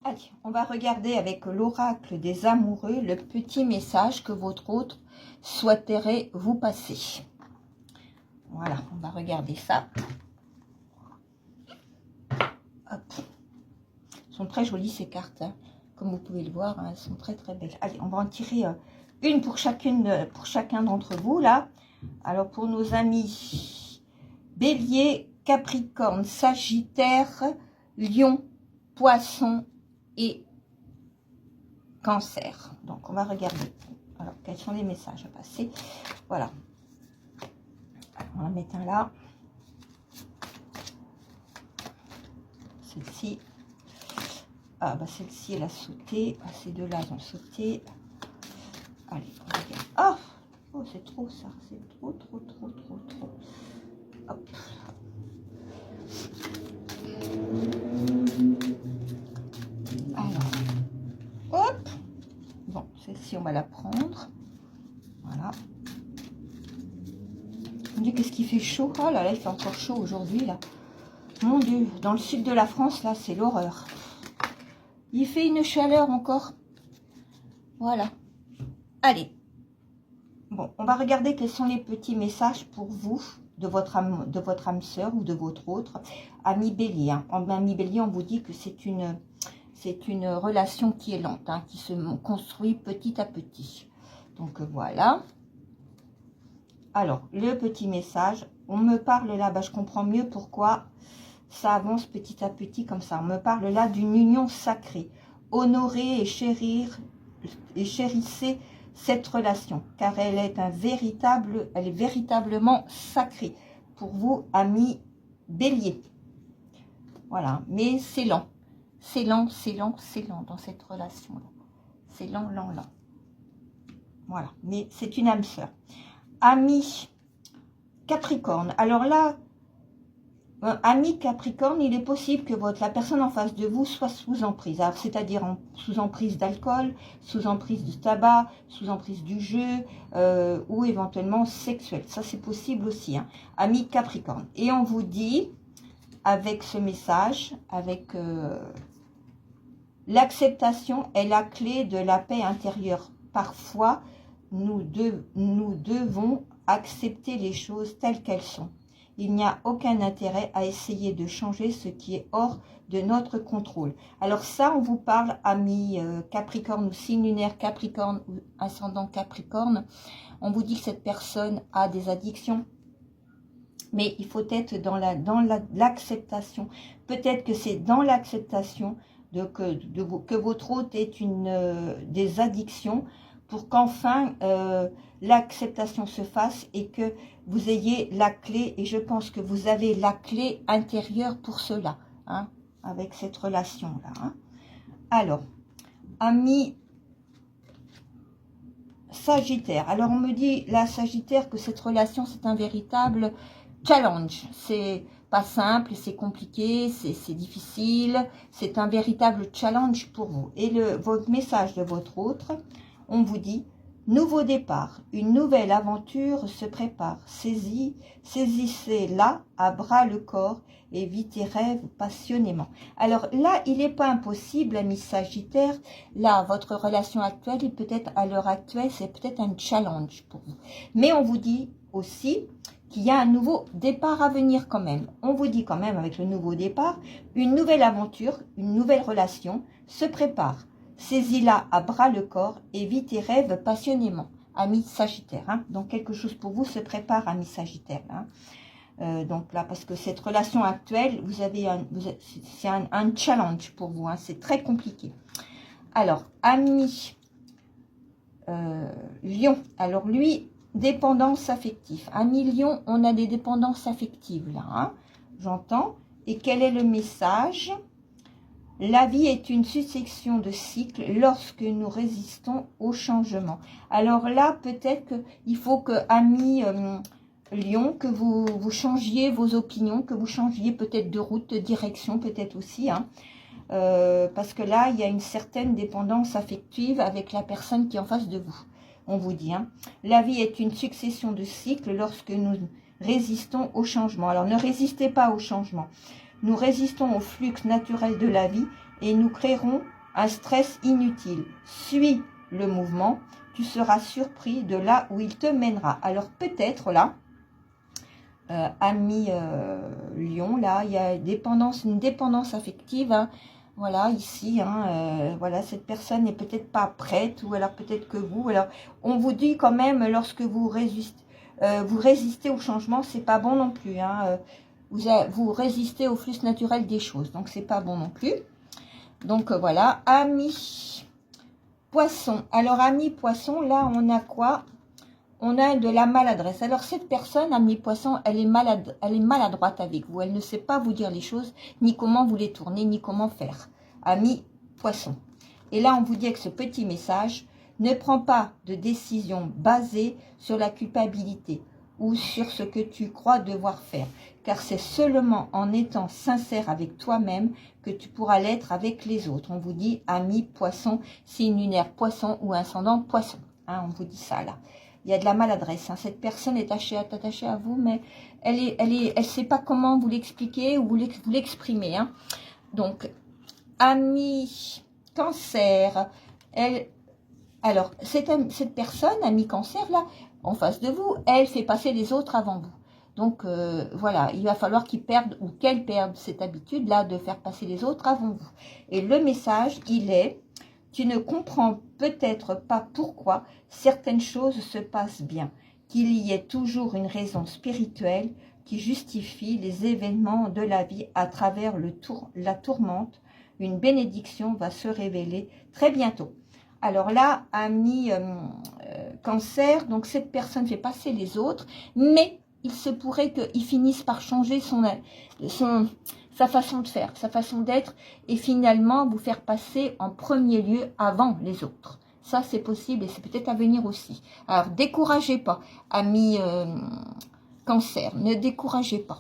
Allez, on va regarder avec l'oracle des amoureux le petit message que votre autre souhaiterait vous passer. Voilà, on va regarder ça. Hop. Elles sont très jolies ces cartes, hein. Comme vous pouvez le voir, hein, elles sont très très belles. Allez, on va en tirer une pour chacun d'entre vous là. Alors pour nos amis Bélier, Capricorne, Sagittaire, Lion, Poisson et Cancer. Donc on va regarder. Alors quels sont les messages à passer? Voilà. Alors, on va mettre un là. Celle-ci. Ah bah celle-ci elle a sauté. Ah, ces deux-là ont sauté. Allez, on regarde. Oh, c'est trop ça. C'est trop. Hop. Alors. Hop. Bon, celle-ci on va la prendre. Voilà. Mon Dieu, qu'est-ce qu'il fait chaud. Oh là là, il fait encore chaud aujourd'hui là. Mon Dieu, dans le sud de la France, là, c'est l'horreur. Il fait une chaleur encore. Voilà. Allez. Bon, on va regarder quels sont les petits messages pour vous, de votre âme sœur ou de votre autre ami Bélier. Hein. Ami Bélier, on vous dit que c'est une relation qui est lente, hein, qui se construit petit à petit. Donc voilà. Alors, le petit message, on me parle là, bah, je comprends mieux pourquoi ça avance petit à petit comme ça. On me parle là d'une union sacrée. Honorez et chérissez cette relation, car elle est véritablement sacrée pour vous, amis Bélier. Voilà, mais c'est lent. C'est lent dans cette relation-là. C'est lent. Voilà, mais c'est une âme sœur. Ami Capricorne. Alors là, ami Capricorne, il est possible que la personne en face de vous soit sous emprise, c'est-à-dire sous emprise d'alcool, sous emprise du tabac, sous emprise du jeu ou éventuellement sexuel. Ça, c'est possible aussi, hein. Ami Capricorne. Et on vous dit, avec ce message, avec l'acceptation est la clé de la paix intérieure. Parfois, nous devons accepter les choses telles qu'elles sont. Il n'y a aucun intérêt à essayer de changer ce qui est hors de notre contrôle. Alors ça, on vous parle, amis Capricorne ou signe lunaire Capricorne ou ascendant Capricorne. On vous dit que cette personne a des addictions. Mais il faut être dans l'acceptation. Peut-être que c'est dans l'acceptation que votre hôte ait des addictions pour qu'enfin l'acceptation se fasse et que vous ayez la clé, et je pense que vous avez la clé intérieure pour cela, hein, avec cette relation-là. Hein. Alors, ami Sagittaire. Alors, on me dit, la Sagittaire, que cette relation, c'est un véritable challenge. C'est pas simple, c'est compliqué, c'est difficile. C'est un véritable challenge pour vous. Et votre message de votre autre, on vous dit, nouveau départ, une nouvelle aventure se prépare. Saisissez-la à bras le corps et vite tes rêves passionnément. Alors là, il n'est pas impossible, ami Sagittaire, là, votre relation actuelle, et peut-être à l'heure actuelle, c'est peut-être un challenge pour vous. Mais on vous dit aussi qu'il y a un nouveau départ à venir quand même. On vous dit quand même, avec le nouveau départ, une nouvelle aventure, une nouvelle relation se prépare. Saisis-la à bras le corps et vis tes rêves passionnément, ami Sagittaire. Hein. Donc, quelque chose pour vous se prépare, ami Sagittaire. Hein. Donc là, parce que cette relation actuelle, c'est un challenge pour vous. Hein. C'est très compliqué. Alors, ami Lion. Alors, lui, dépendance affective. Ami Lion, on a des dépendances affectives là. Hein. J'entends. Et quel est le message ? La vie est une succession de cycles lorsque nous résistons au changement. Alors là, peut-être qu'il faut que, ami Lion, que vous changiez vos opinions, que vous changiez peut-être de route, de direction, peut-être aussi. Hein, parce que là, il y a une certaine dépendance affective avec la personne qui est en face de vous. On vous dit, hein, la vie est une succession de cycles lorsque nous résistons au changement. Alors, ne résistez pas au changement. Nous résistons au flux naturel de la vie et nous créerons un stress inutile. Suis le mouvement, tu seras surpris de là où il te mènera. Alors peut-être là, ami Lion, là, il y a une dépendance affective, hein. Voilà, ici, hein, voilà, cette personne n'est peut-être pas prête, ou alors peut-être que vous, alors on vous dit quand même, lorsque vous résistez au changement, c'est pas bon non plus, hein, vous résistez au flux naturel des choses, donc c'est pas bon non plus. Donc voilà, ami Poisson. Alors ami Poisson, là on a quoi? On a de la maladresse. Alors cette personne, ami Poisson, elle est maladroite avec vous. Elle ne sait pas vous dire les choses, ni comment vous les tourner, ni comment faire. Ami Poisson. Et là, on vous dit avec ce petit message, ne prends pas de décision basée sur la culpabilité ou sur ce que tu crois devoir faire. Car c'est seulement en étant sincère avec toi-même que tu pourras l'être avec les autres. On vous dit, ami Poisson, signe lunaire Poisson ou ascendant Poisson. Hein, on vous dit ça là. Il y a de la maladresse. Hein. Cette personne est attachée à vous, mais elle sait pas comment vous l'expliquer ou vous l'exprimer. Hein. Donc, ami Cancer, alors cette personne, ami Cancer là, en face de vous, elle fait passer les autres avant vous. Donc voilà, il va falloir qu'ils perdent ou qu'elle perde cette habitude là de faire passer les autres avant vous. Et le message, il est: tu ne comprends peut-être pas pourquoi certaines choses se passent bien, qu'il y ait toujours une raison spirituelle qui justifie les événements de la vie à travers la tourmente. Une bénédiction va se révéler très bientôt. Alors là, ami Cancer, donc cette personne fait passer les autres, mais il se pourrait qu'il finisse par changer sa façon de faire, sa façon d'être, et finalement vous faire passer en premier lieu avant les autres. Ça, c'est possible et c'est peut-être à venir aussi. Alors, découragez pas, amis Cancer, ne découragez pas.